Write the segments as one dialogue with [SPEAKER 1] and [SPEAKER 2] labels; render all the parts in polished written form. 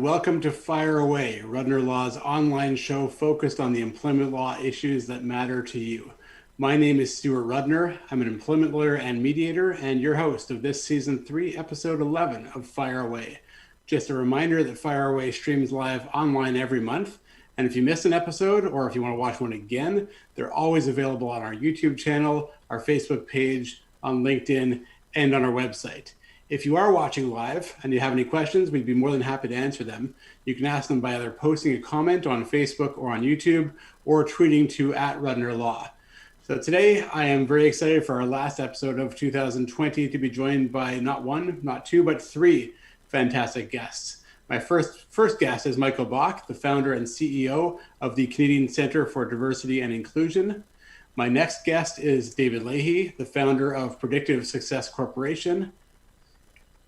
[SPEAKER 1] welcome to Fire Away, Rudner Law's online show focused on the employment law issues that matter to you. My name is Stuart Rudner. I'm an employment lawyer and mediator, and your host of this season 3, episode 11 of Fire Away. Just a reminder that Fire Away streams live online every month, and if you missed an episode or if you want to watch one again, they're always available on our YouTube channel, our Facebook page, on LinkedIn, and on our website. If you are watching live and you have any questions, we'd be more than happy to answer them. You can ask them by either posting a comment on Facebook or on YouTube or tweeting to @RudnerLaw. So today I am very excited for our last episode of 2020 to be joined by not one, not two, but 3 fantastic guests. My first guest is Michael Bach, the founder and CEO of the Canadian Centre for Diversity and Inclusion. My next guest is David Lahey, the founder of Predictive Success Corporation.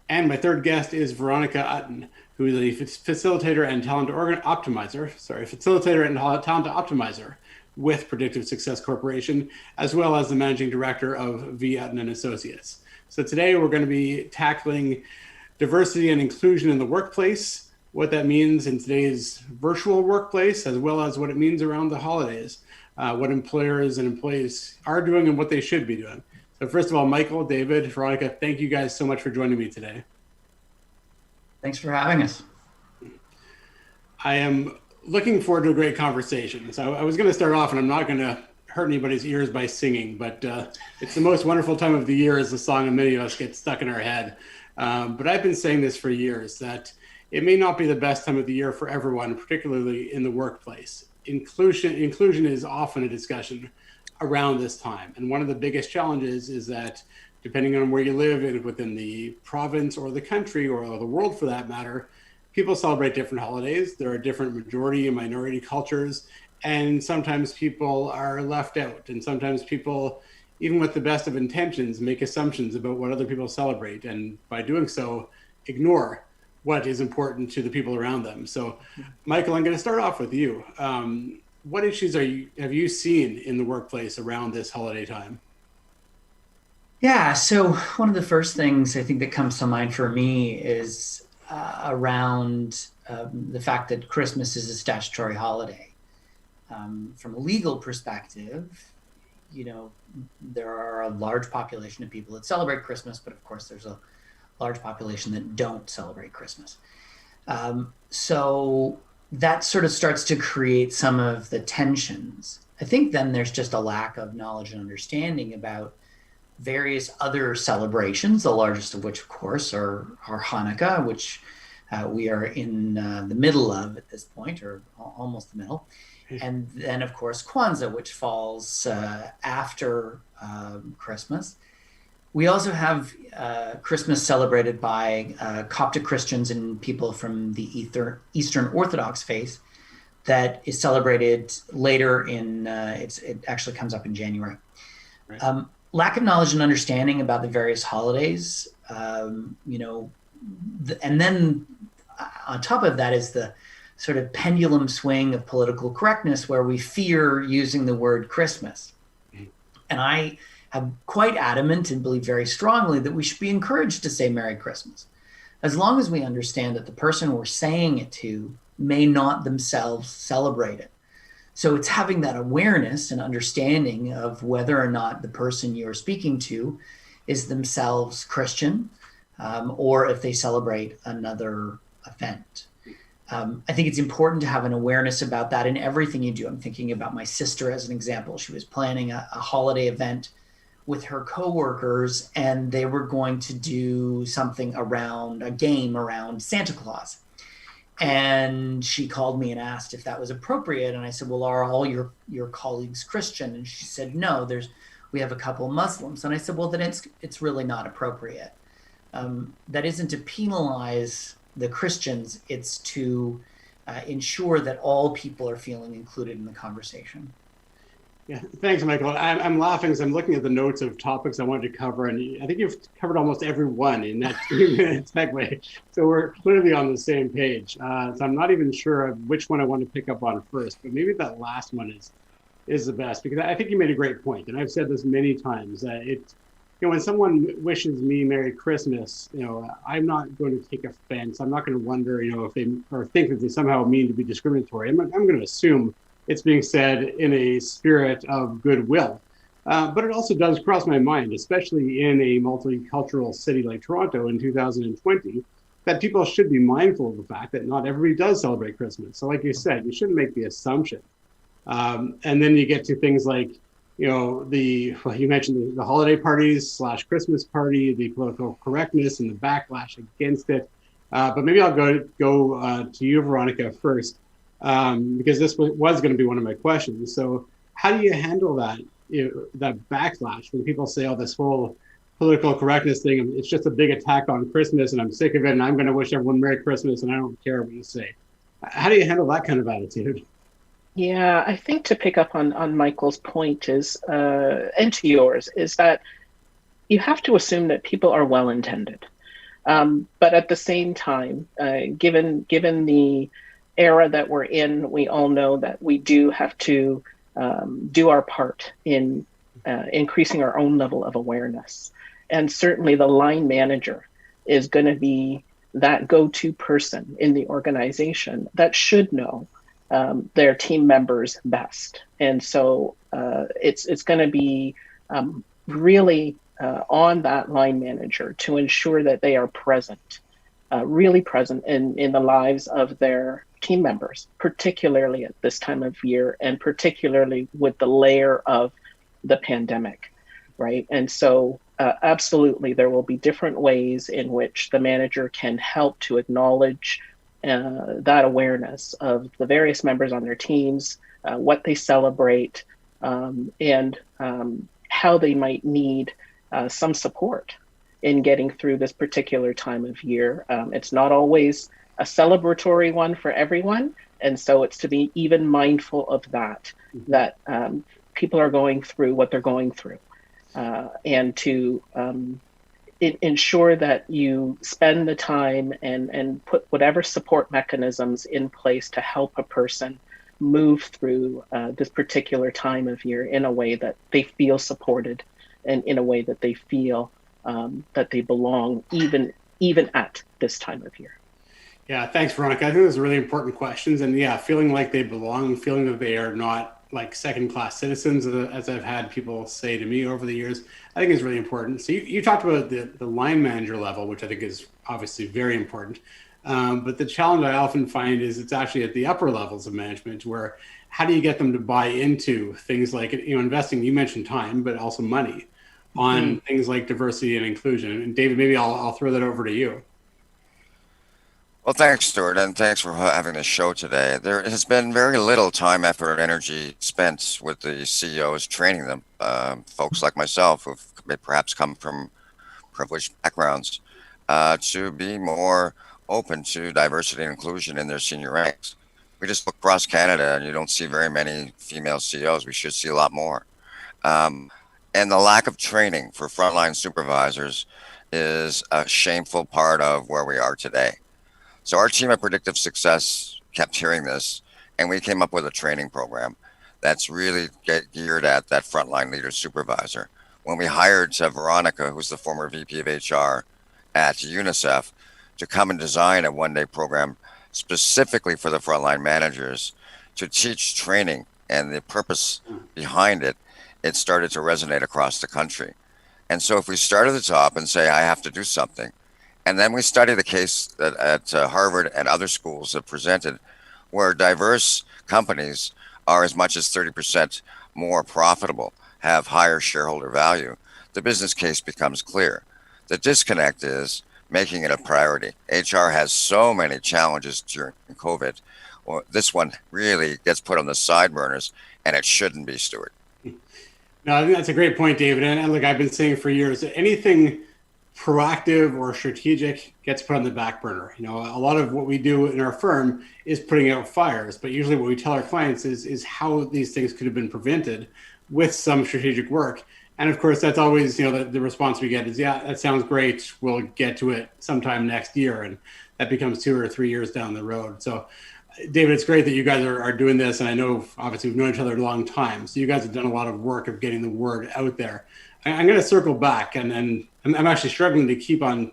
[SPEAKER 1] And my third guest is Veronica Utton, who is a facilitator and talent optimizer with Predictive Success Corporation, as well as the managing director of Utton and Associates. So today we're going to be tackling diversity and inclusion in the workplace, what that means in today's virtual workplace, as well as what it means around the holidays, what employers and employees are doing and what they should be doing. So first of all, Michael, David, Veronica, thank you guys so much for joining me today.
[SPEAKER 2] Thanks for having us.
[SPEAKER 1] I am looking forward to a great conversation. So I was going to start off, and I'm not going to hurt anybody's ears by singing, but it's the most wonderful time of the year as the song that many of us get stuck in our head. But I've been saying this for years, that it may not be the best time of the year for everyone, particularly in the workplace. Inclusion is often a discussion around this time. And one of the biggest challenges is that depending on where you live within the province or the country or the world for that matter, people celebrate different holidays. There are different majority and minority cultures, and sometimes people are left out. And sometimes people, even with the best of intentions, make assumptions about what other people celebrate. And by doing so, ignore what is important to the people around them. So Michael, I'm going to start off with you. What issues have you seen in the workplace around this holiday time?
[SPEAKER 2] Yeah, so one of the first things I think that comes to mind for me is around the fact that Christmas is a statutory holiday. From a legal perspective, there are a large population of people that celebrate Christmas, but of course there's a large population that don't celebrate Christmas. So that sort of starts to create some of the tensions. I think then there's just a lack of knowledge and understanding about various other celebrations, the largest of which, of course, are Hanukkah, which we are in the middle of at this point, or almost the middle. And then, of course, Kwanzaa, which falls after Christmas. We also have Christmas celebrated by Coptic Christians and people from the Eastern Orthodox faith that is celebrated later it actually comes up in January. Right. Lack of knowledge and understanding about the various holidays, and then on top of that is the sort of pendulum swing of political correctness where we fear using the word Christmas. And I am quite adamant and believe very strongly that we should be encouraged to say Merry Christmas, as long as we understand that the person we're saying it to may not themselves celebrate it. So it's having that awareness and understanding of whether or not the person you're speaking to is themselves Christian, or if they celebrate another event. I think it's important to have an awareness about that in everything you do. I'm thinking about my sister as an example. She was planning a holiday event with her coworkers, and they were going to do something around a game around Santa Claus. And she called me and asked if that was appropriate. And I said, well, are all your colleagues Christian? And she said, no, we have a couple of Muslims. And I said, well, then it's really not appropriate. That isn't to penalize the Christians. It's to ensure that all people are feeling included in the conversation.
[SPEAKER 1] Yeah, thanks, Michael. I'm laughing as I'm looking at the notes of topics I wanted to cover, and I think you've covered almost every one in that 3-minute segue. So we're clearly on the same page. So I'm not even sure which one I want to pick up on first, but maybe that last one is the best, because I think you made a great point, and I've said this many times. when someone wishes me Merry Christmas, I'm not going to take offense. I'm not going to wonder, if they or think that they somehow mean to be discriminatory. I'm going to assume it's being said in a spirit of goodwill. But it also does cross my mind, especially in a multicultural city like Toronto in 2020, that people should be mindful of the fact that not everybody does celebrate Christmas. So like you said, you shouldn't make the assumption. And then you get to things like, you mentioned the holiday parties / Christmas party, the political correctness and the backlash against it. But maybe I'll go to you, Veronica, first, because this was going to be one of my questions. So how do you handle that, that backlash when people say, oh, this whole political correctness thing, it's just a big attack on Christmas and I'm sick of it and I'm going to wish everyone Merry Christmas and I don't care what you say. How do you handle that kind of attitude?
[SPEAKER 3] Yeah, I think to pick up on Michael's point is, and to yours, is that you have to assume that people are well-intended. But at the same time, given the era that we're in, we all know that we do have to do our part in increasing our own level of awareness. And certainly the line manager is going to be that go-to person in the organization that should know their team members best. And so it's going to be really on that line manager to ensure that they are present, really present in the lives of their team members, particularly at this time of year and particularly with the layer of the pandemic, right? And so absolutely, there will be different ways in which the manager can help to acknowledge that awareness of the various members on their teams, what they celebrate, and how they might need some support in getting through this particular time of year. It's not always a celebratory one for everyone, and so it's to be even mindful of that, that people are going through what they're going through, and to ensure that you spend the time and put whatever support mechanisms in place to help a person move through this particular time of year in a way that they feel supported and in a way that they feel that they belong even at this time of year.
[SPEAKER 1] Yeah, thanks, Veronica. I think those are really important questions. And yeah, feeling like they belong, feeling that they are not like second-class citizens, as I've had people say to me over the years, I think is really important. So you talked about the line manager level, which I think is obviously very important. But the challenge I often find is it's actually at the upper levels of management, where how do you get them to buy into things like, investing, you mentioned time, but also money on things like diversity and inclusion. And David, maybe I'll throw that over to you.
[SPEAKER 4] Well, thanks, Stuart, and thanks for having this show today. There has been very little time, effort, and energy spent with the CEOs training them, folks like myself who may perhaps come from privileged backgrounds, to be more open to diversity and inclusion in their senior ranks. We just look across Canada and you don't see very many female CEOs. We should see a lot more. And the lack of training for frontline supervisors is a shameful part of where we are today. So our team at Predictive Success kept hearing this, and we came up with a training program that's really geared at that frontline leader supervisor. When we hired Veronica, who's the former VP of HR at UNICEF, to come and design a one-day program specifically for the frontline managers to teach training and the purpose behind it, it started to resonate across the country. And so if we start at the top and say, I have to do something, and then we study the case that at Harvard and other schools have presented where diverse companies are as much as 30% more profitable, have higher shareholder value, the business case becomes clear. The disconnect is making it a priority. HR has so many challenges during COVID. Well, this one really gets put on the side burners, and it shouldn't be, Stuart.
[SPEAKER 1] No, I think that's a great point, David. And like I've been saying for years, anything proactive or strategic gets put on the back burner. A lot of what we do in our firm is putting out fires, but usually what we tell our clients is how these things could have been prevented with some strategic work. And of course, that's always, the response we get is, yeah, that sounds great. We'll get to it sometime next year. And that becomes 2 or 3 years down the road. So David, it's great that you guys are doing this. And I know, obviously, we've known each other a long time. So you guys have done a lot of work of getting the word out there. I'm going to circle back, and I'm actually struggling to keep on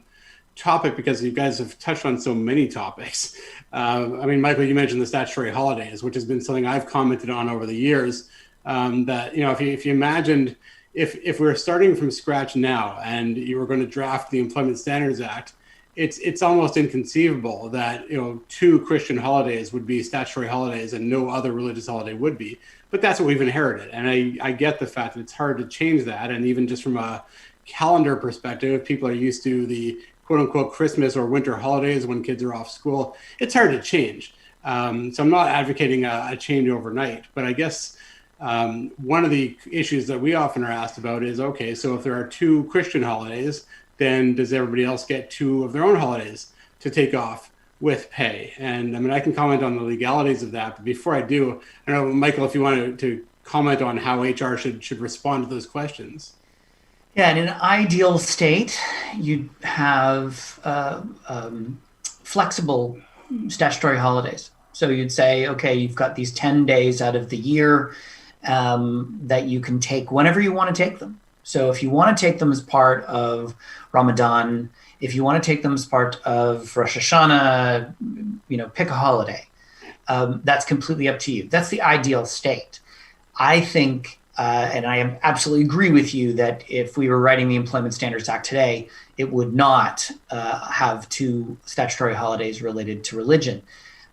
[SPEAKER 1] topic because you guys have touched on so many topics. I mean, Michael, you mentioned the statutory holidays, which has been something I've commented on over the years. That, you know, if you imagined if we're starting from scratch now and you were going to draft the Employment Standards Act, it's almost inconceivable that, you know, 2 Christian holidays would be statutory holidays and no other religious holiday would be. But that's what we've inherited, and I get the fact that it's hard to change that. And even just from a calendar perspective, people are used to the quote unquote Christmas or winter holidays when kids are off school. It's hard to change. So I'm not advocating a change overnight, but I guess one of the issues that we often are asked about is, okay, so if there are 2 Christian holidays, then does everybody else get 2 of their own holidays to take off with pay? And I mean, I can comment on the legalities of that, but before I do, I don't know, Michael, if you want to comment on how HR should respond to those questions.
[SPEAKER 2] Yeah, in an ideal state, you'd have flexible statutory holidays. So you'd say, okay, you've got these 10 days out of the year that you can take whenever you want to take them. So if you want to take them as part of Ramadan, if you want to take them as part of Rosh Hashanah, you know, pick a holiday. That's completely up to you. That's the ideal state. I think, and I absolutely agree with you, that if we were writing the Employment Standards Act today, it would not have 2 statutory holidays related to religion.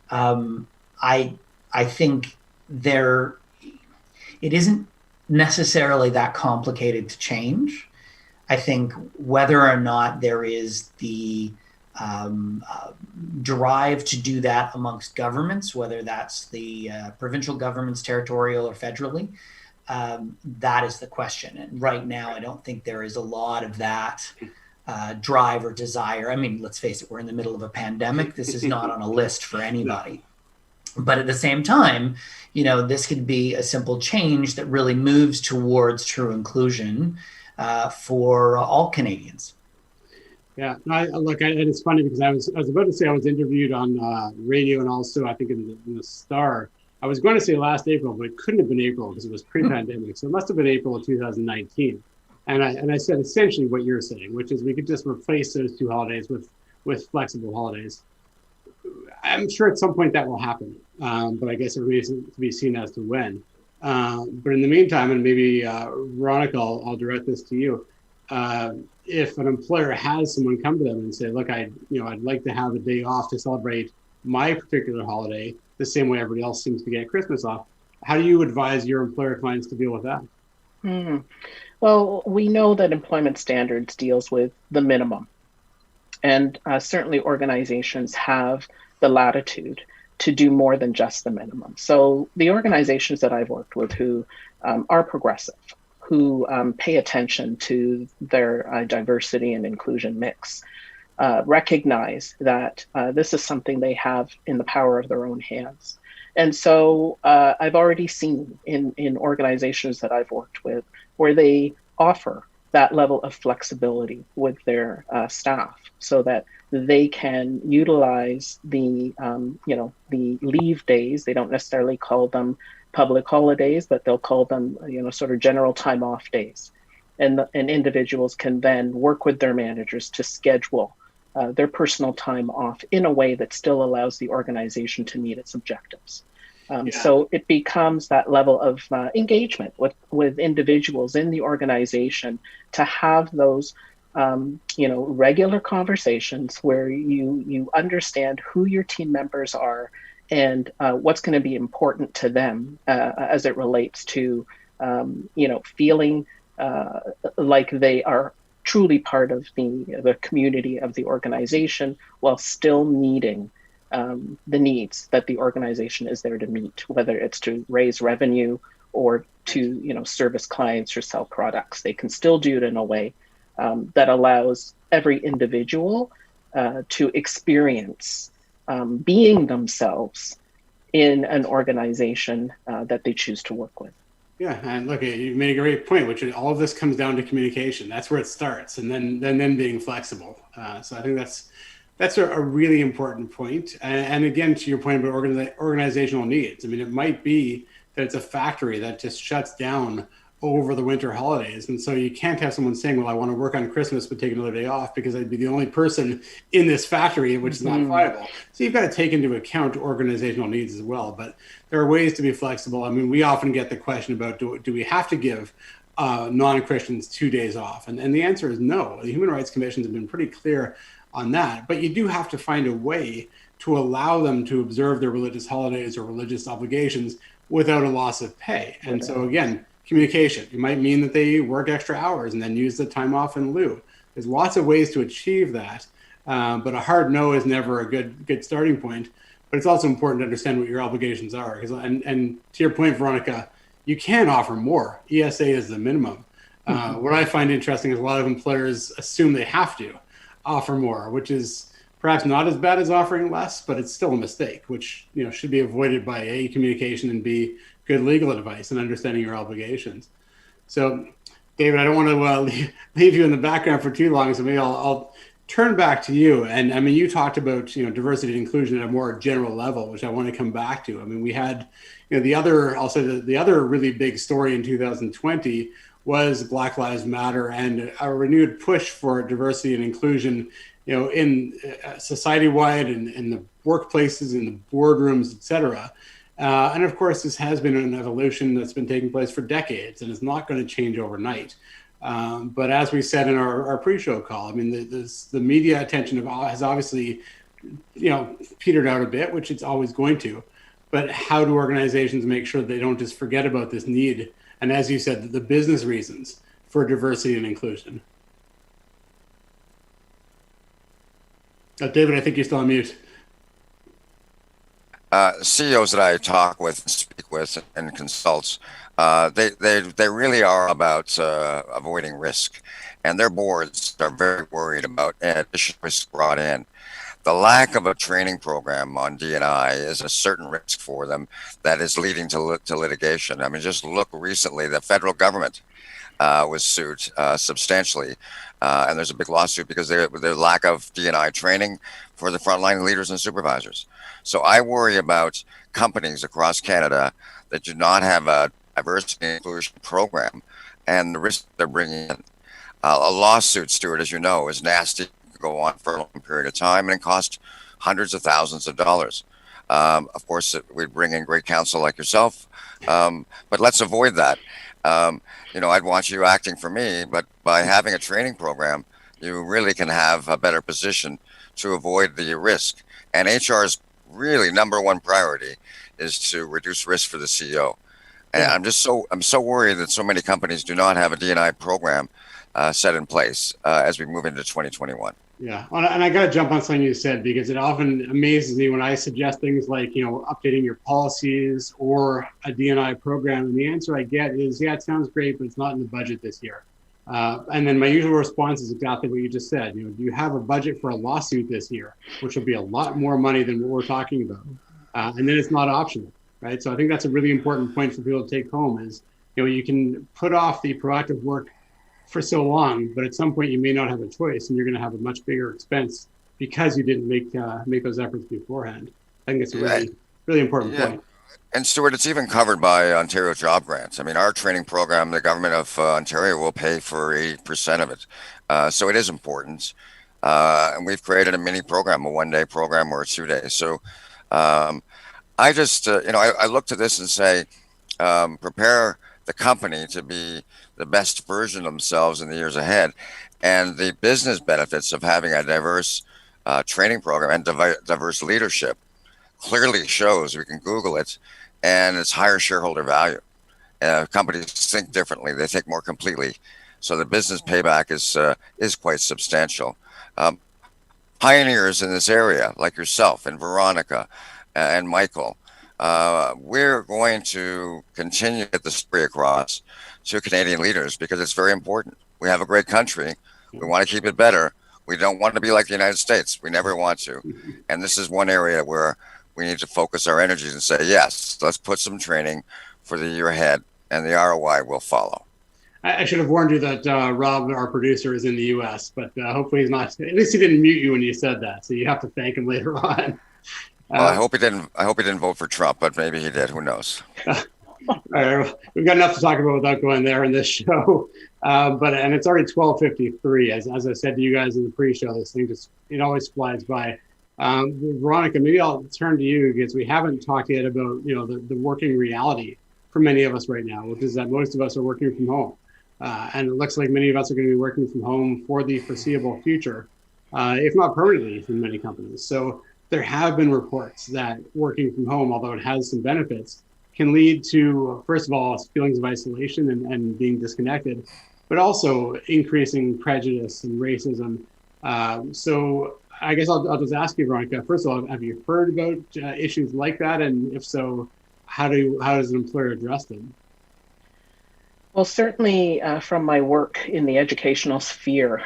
[SPEAKER 2] I think it isn't necessarily that complicated to change. I think whether or not there is the drive to do that amongst governments, whether that's the provincial governments, territorial or federally, that is the question. And right now, I don't think there is a lot of that drive or desire. I mean, let's face it, we're in the middle of a pandemic. This is not on a list for anybody. But at the same time, you know, this could be a simple change that really moves towards true inclusion for all Canadians.
[SPEAKER 1] Yeah, look, it's funny because I was about to say I was interviewed on radio and also I think in the Star. I was going to say last April, but it couldn't have been April because it was pre-pandemic. So it must have been April of 2019. And I said essentially what you're saying, which is we could just replace those 2 holidays with flexible holidays. I'm sure at some point that will happen, but I guess it remains to be seen as to when. But in the meantime, and maybe Veronica, I'll direct this to you. If an employer has someone come to them and say, "Look, I'd like to have a day off to celebrate my particular holiday, the same way everybody else seems to get Christmas off," how do you advise your employer clients to deal with that?
[SPEAKER 3] Well, we know that employment standards deals with the minimum, and certainly organizations have the latitude to do more than just the minimum. So the organizations that I've worked with who are progressive, who pay attention to their diversity and inclusion mix, recognize that this is something they have in the power of their own hands. And so I've already seen in organizations that I've worked with where they offer that level of flexibility with their staff so that they can utilize the the leave days. They don't necessarily call them public holidays, but they'll call them sort of general time off days. And individuals can then work with their managers to schedule their personal time off in a way that still allows the organization to meet its objectives. So it becomes that level of engagement with individuals in the organization to have those regular conversations where you understand who your team members are and what's going to be important to them as it relates to feeling like they are truly part of the community of the organization while still meeting the needs that the organization is there to meet, whether it's to raise revenue or to service clients or sell products. They can still do it in a way that allows every individual to experience being themselves in an organization that they choose to work with.
[SPEAKER 1] Yeah, and look, you made a great point, which is all of this comes down to communication. That's where it starts, and then being flexible. So I think that's a really important point. And again, to your point about organizational needs, I mean, it might be that it's a factory that just shuts down over the winter holidays. And so you can't have someone saying, well, I want to work on Christmas, but take another day off, because I'd be the only person in this factory, which is not viable. So you've got to take into account organizational needs as well. But there are ways to be flexible. I mean, we often get the question about, do we have to give non-Christians 2 days off? And the answer is no. The Human Rights Commissions have been pretty clear on that. But you do have to find a way to allow them to observe their religious holidays or religious obligations without a loss of pay. And so again, communication. It might mean that they work extra hours and then use the time off in lieu. There's lots of ways to achieve that, but a hard no is never a good starting point. But it's also important to understand what your obligations are. And to your point, Veronica, you can offer more. ESA is the minimum. What I find interesting is a lot of employers assume they have to offer more, which is perhaps not as bad as offering less, but it's still a mistake, which should be avoided by A, communication, and B, good legal advice and understanding your obligations. So, David, I don't want to leave you in the background for too long, so maybe I'll turn back to you. And I mean, you talked about diversity and inclusion at a more general level, which I want to come back to. I mean, we had the other really big story in 2020 was Black Lives Matter and a renewed push for diversity and inclusion, in society-wide and in the workplaces, in the boardrooms, et cetera. And of course, this has been an evolution that's been taking place for decades, and it's not going to change overnight. But as we said in our pre-show call, I mean, the media attention has obviously, petered out a bit, which it's always going to. But how do organizations make sure they don't just forget about this need? And as you said, the business reasons for diversity and inclusion. David, I think you're still on mute.
[SPEAKER 4] CEOs that I talk with, and speak with, and consult, they really are about avoiding risk, and their boards are very worried about additional risk brought in. The lack of a training program on D&I is a certain risk for them that is leading to litigation. I mean, just look recently, the federal government was sued substantially, and there's a big lawsuit because their lack of D&I training for the frontline leaders and supervisors. So I worry about companies across Canada that do not have a diversity and inclusion program and the risk they're bringing in. A lawsuit, Stuart, as you know, is nasty, go on for a long period of time, and it costs hundreds of thousands of dollars. Of course, we'd bring in great counsel like yourself, but let's avoid that. I'd want you acting for me, but by having a training program, you really can have a better position to avoid the risk. And HR's really number one priority is to reduce risk for the CEO. And I'm so worried that so many companies do not have a D&I program set in place as we move into 2021.
[SPEAKER 1] Yeah, and I got to jump on something you said, because it often amazes me when I suggest things like, updating your policies or a D&I program. And the answer I get is, yeah, it sounds great, but it's not in the budget this year. And then my usual response is exactly what you just said. Do you have a budget for a lawsuit this year, which will be a lot more money than what we're talking about? And then it's not optional, right? So I think that's a really important point for people to take home is, you can put off the proactive work for so long, but at some point you may not have a choice, and you're going to have a much bigger expense because you didn't make those efforts beforehand. I think it's a really important point.
[SPEAKER 4] And Stuart, it's even covered by Ontario job grants. I mean, our training program, the government of Ontario will pay for 80% of it. So it is important. And we've created a mini program, a 1-day program or a 2-day. So I just, I look to this and say, prepare the company to be the best version of themselves in the years ahead. And the business benefits of having a diverse training program and diverse leadership clearly shows, we can Google it, and it's higher shareholder value. Companies think differently, they think more completely. So the business payback is quite substantial. Pioneers in this area, like yourself and Veronica and Michael, we're going to continue to get the story across to Canadian leaders because it's very important. We have a great country. We want to keep it better. We don't want to be like the United States. We never want to. And this is one area where we need to focus our energies and say, yes, let's put some training for the year ahead, and the ROI will follow.
[SPEAKER 1] I should have warned you that Rob, our producer, is in the U.S., but hopefully he's not. At least he didn't mute you when you said that, so you have to thank him later on.
[SPEAKER 4] Well, I hope he didn't vote for Trump, but maybe he did. Who knows?
[SPEAKER 1] We've got enough to talk about without going there in this show. And it's already 12:53. As I said to you guys in the pre-show, this thing it always flies by. Veronica, maybe I'll turn to you because we haven't talked yet about the working reality for many of us right now, which is that most of us are working from home, and it looks like many of us are going to be working from home for the foreseeable future, if not permanently, in many companies. So there have been reports that working from home, although it has some benefits, can lead to, first of all, feelings of isolation and being disconnected, but also increasing prejudice and racism. So I guess I'll just ask you, Veronica, first of all, have you heard about issues like that? And if so, how does an employer address them?
[SPEAKER 3] Well, certainly from my work in the educational sphere,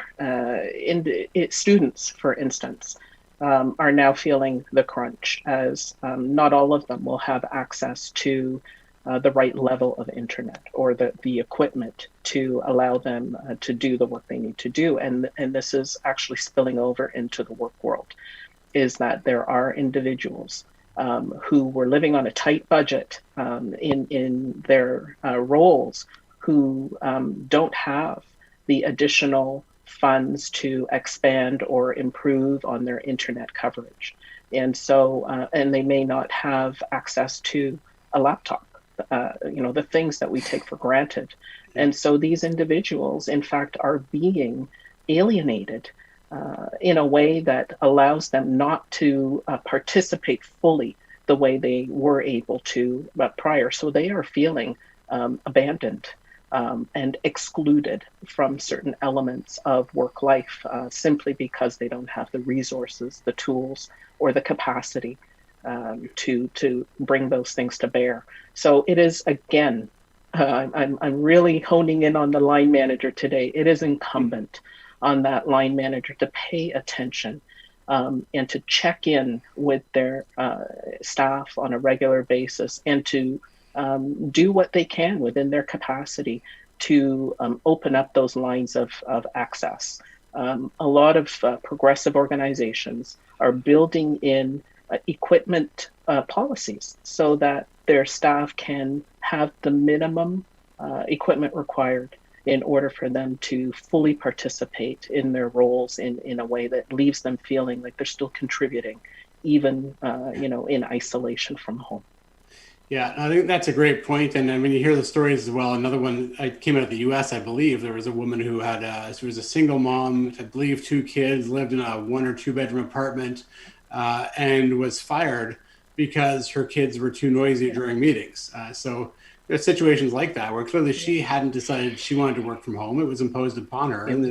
[SPEAKER 3] students, for instance, are now feeling the crunch as not all of them will have access to the right level of internet or the equipment to allow them to do the work they need to do. And this is actually spilling over into the work world, is that there are individuals who were living on a tight budget in their roles who don't have the additional funds to expand or improve on their internet coverage. And so, and they may not have access to a laptop, the things that we take for granted. And so these individuals, in fact, are being alienated in a way that allows them not to participate fully the way they were able to prior. So they are feeling abandoned and excluded from certain elements of work life simply because they don't have the resources, the tools, or the capacity to bring those things to bear. So it is, again, I'm really honing in on the line manager today. It is incumbent on that line manager to pay attention and to check in with their staff on a regular basis and to do what they can within their capacity to open up those lines of access. A lot of progressive organizations are building in equipment policies so that their staff can have the minimum equipment required in order for them to fully participate in their roles in a way that leaves them feeling like they're still contributing, even in isolation from home.
[SPEAKER 1] Yeah, I think that's a great point. And I mean, you hear the stories as well. Another one came out of the US, I believe. There was a woman who she was a single mom, I believe 2 kids, lived in a 1 or 2 bedroom apartment, and was fired because her kids were too noisy during meetings. So there's situations like that where clearly she hadn't decided she wanted to work from home. It was imposed upon her, and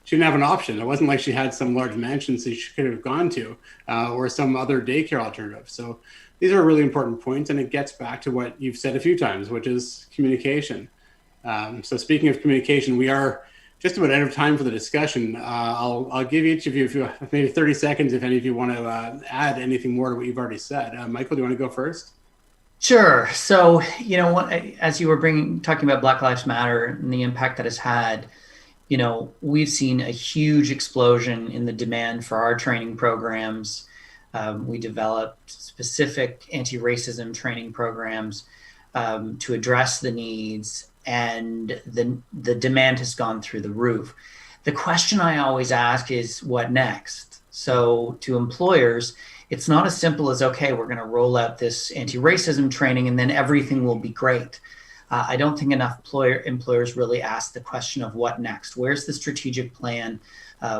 [SPEAKER 1] she didn't have an option. It wasn't like she had some large mansion she could have gone to or some other daycare alternative. So these are really important points, and it gets back to what you've said a few times, which is communication. So speaking of communication, we are just about out of time for the discussion. I'll give each of you maybe 30 seconds if any of you want to add anything more to what you've already said. Michael, do you want to go first?
[SPEAKER 2] Sure. So, as you were talking about Black Lives Matter and the impact that it's had, we've seen a huge explosion in the demand for our training programs. We developed specific anti-racism training programs to address the needs, and the demand has gone through the roof. The question I always ask is, what next? So to employers, it's not as simple as, okay, we're going to roll out this anti-racism training and then everything will be great. I don't think enough employers really ask the question of what next? Where's the strategic plan?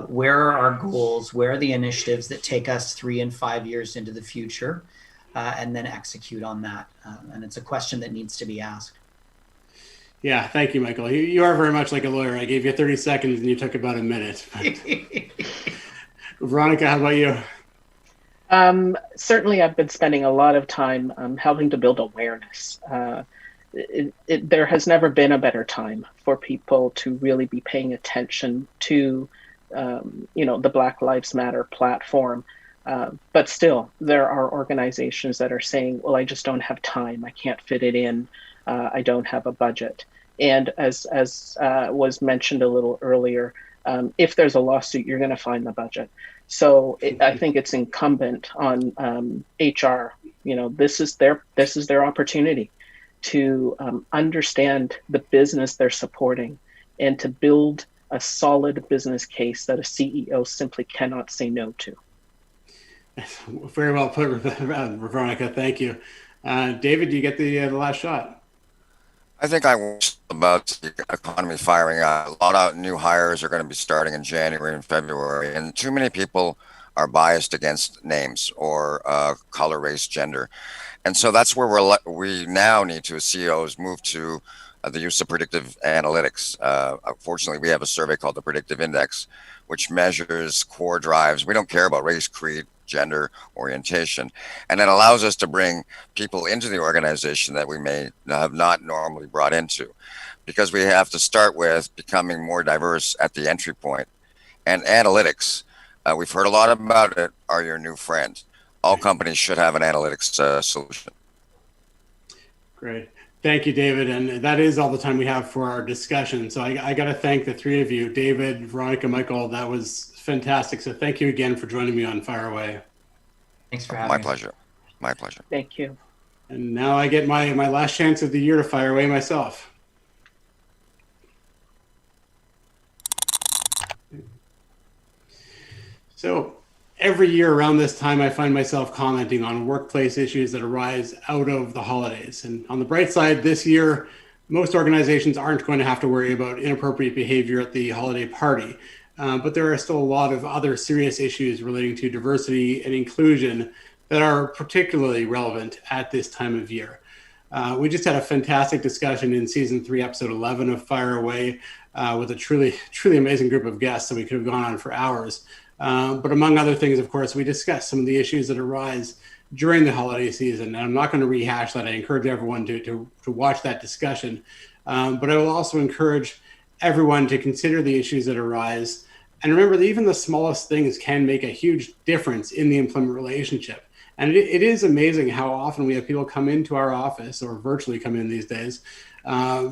[SPEAKER 2] Where are our goals? Where are the initiatives that take us 3 and 5 years into the future? And then execute on that. And it's a question that needs to be asked.
[SPEAKER 1] Yeah, thank you, Michael. You are very much like a lawyer. I gave you 30 seconds and you took about a minute. Veronica, how about you?
[SPEAKER 3] Certainly, I've been spending a lot of time helping to build awareness. There has never been a better time for people to really be paying attention to, the Black Lives Matter platform. But still, there are organizations that are saying, well, I just don't have time. I can't fit it in. I don't have a budget. And as was mentioned a little earlier, if there's a lawsuit, you're going to find the budget. So I think it's incumbent on HR. This is their opportunity to understand the business they're supporting and to build a solid business case that a CEO simply cannot say no to.
[SPEAKER 1] Very well put, Veronica. Thank you. David, do you get the last shot?
[SPEAKER 4] I think I was about the economy firing out. A lot of new hires are going to be starting in January and February, and too many people are biased against names or color, race, gender. And so that's where we now need to, as CEOs, move to the use of predictive analytics. Fortunately, we have a survey called the Predictive Index, which measures core drives. We don't care about race, creed, gender, orientation. And it allows us to bring people into the organization that we may have not normally brought into, because we have to start with becoming more diverse at the entry point. And analytics, we've heard a lot about it, are your new friend. All companies should have an analytics solution.
[SPEAKER 1] Great. Thank you, David. And that is all the time we have for our discussion. So I got to thank the three of you, David, Veronica, Michael. That was fantastic. So thank you again for joining me on Fire Away.
[SPEAKER 2] Thanks for having
[SPEAKER 4] me. My pleasure.
[SPEAKER 3] Thank you.
[SPEAKER 1] And now I get my last chance of the year to fire away myself. So every year around this time, I find myself commenting on workplace issues that arise out of the holidays. And on the bright side, this year, most organizations aren't going to have to worry about inappropriate behavior at the holiday party. But there are still a lot of other serious issues relating to diversity and inclusion that are particularly relevant at this time of year. We just had a fantastic discussion in season 3, episode 11 of Fire Away with a truly amazing group of guests that we could have gone on for hours. But among other things, of course, we discussed some of the issues that arise during the holiday season. And I'm not going to rehash that. I encourage everyone to watch that discussion. But I will also encourage everyone to consider the issues that arise. And remember that even the smallest things can make a huge difference in the employment relationship. And it is amazing how often we have people come into our office, or virtually come in these days,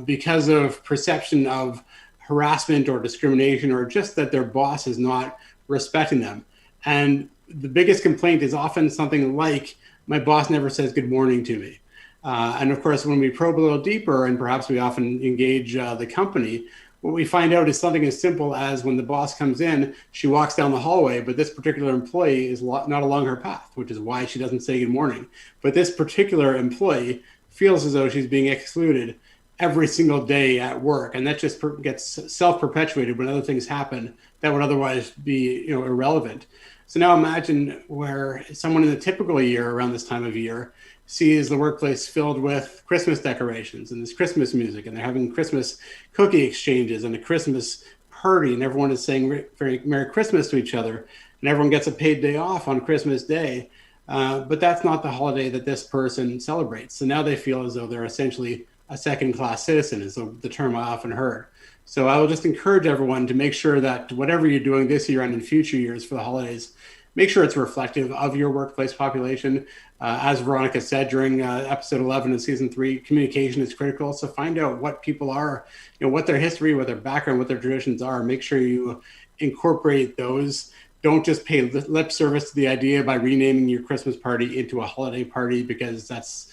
[SPEAKER 1] because of perception of harassment or discrimination, or just that their boss is not respecting them. And the biggest complaint is often something like, my boss never says good morning to me. And of course, when we probe a little deeper, and perhaps we often engage the company, what we find out is something as simple as when the boss comes in, she walks down the hallway, but this particular employee is not along her path, which is why she doesn't say good morning. But this particular employee feels as though she's being excluded every single day at work. And that just gets self-perpetuated when other things happen that would otherwise be irrelevant. So now imagine where someone in a typical year around this time of year sees the workplace filled with Christmas decorations and this Christmas music, and they're having Christmas cookie exchanges and a Christmas party, and everyone is saying very Merry Christmas to each other, and everyone gets a paid day off on Christmas Day. But that's not the holiday that this person celebrates. So now they feel as though they're essentially a second-class citizen, is the term I often heard. So I will just encourage everyone to make sure that whatever you're doing this year and in future years for the holidays, make sure it's reflective of your workplace population. As Veronica said during episode 11 of season 3, communication is critical. So find out what people are, what their history, what their background, what their traditions are. Make sure you incorporate those. Don't just pay lip service to the idea by renaming your Christmas party into a holiday party, because that's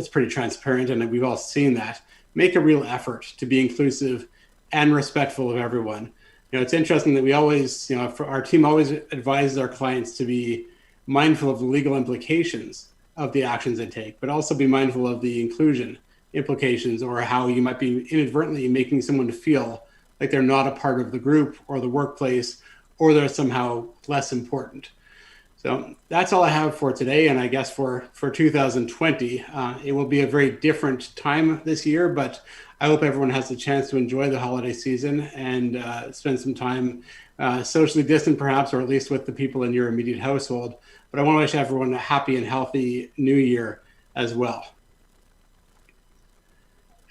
[SPEAKER 1] pretty transparent, and we've all seen that. Make a real effort to be inclusive and respectful of everyone. It's interesting that we always, our team always advises our clients to be mindful of the legal implications of the actions they take, but also be mindful of the inclusion implications, or how you might be inadvertently making someone feel like they're not a part of the group or the workplace, or they're somehow less important. So that's all I have for today. And I guess for 2020, it will be a very different time this year, but I hope everyone has the chance to enjoy the holiday season and spend some time socially distant, perhaps, or at least with the people in your immediate household. But I want to wish everyone a happy and healthy new year as well.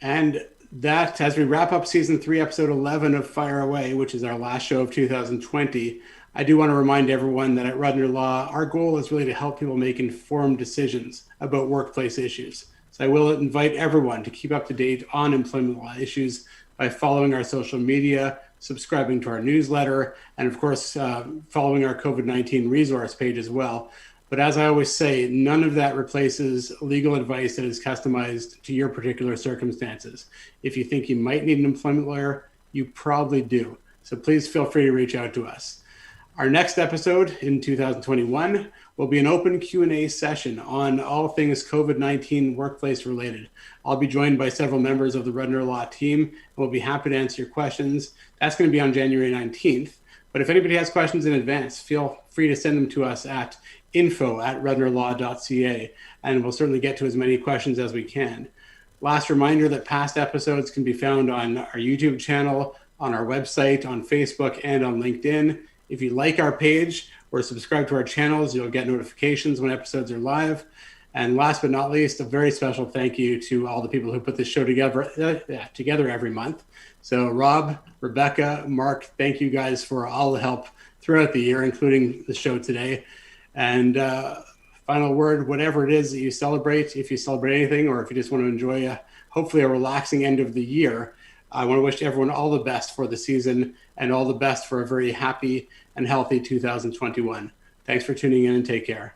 [SPEAKER 1] And that, as we wrap up season 3, episode 11 of Fire Away, which is our last show of 2020, I do want to remind everyone that at Rudner Law, our goal is really to help people make informed decisions about workplace issues. So I will invite everyone to keep up to date on employment law issues by following our social media, subscribing to our newsletter, and of course, following our COVID-19 resource page as well. But as I always say, none of that replaces legal advice that is customized to your particular circumstances. If you think you might need an employment lawyer, you probably do. So please feel free to reach out to us. Our next episode in 2021 will be an open Q&A session on all things COVID-19 workplace related. I'll be joined by several members of the Rudner Law team, and we'll be happy to answer your questions. That's going to be on January 19th. But if anybody has questions in advance, feel free to send them to us at info@rudnerlaw.ca, and we'll certainly get to as many questions as we can. Last reminder that past episodes can be found on our YouTube channel, on our website, on Facebook, and on LinkedIn. If you like our page or subscribe to our channels, you'll get notifications when episodes are live. And last but not least, a very special thank you to all the people who put this show together every month. So Rob, Rebecca, Mark, thank you guys for all the help throughout the year, including the show today. And final word, whatever it is that you celebrate, if you celebrate anything, or if you just want to enjoy hopefully a relaxing end of the year, I want to wish everyone all the best for the season and all the best for a very happy and healthy 2021. Thanks for tuning in and take care.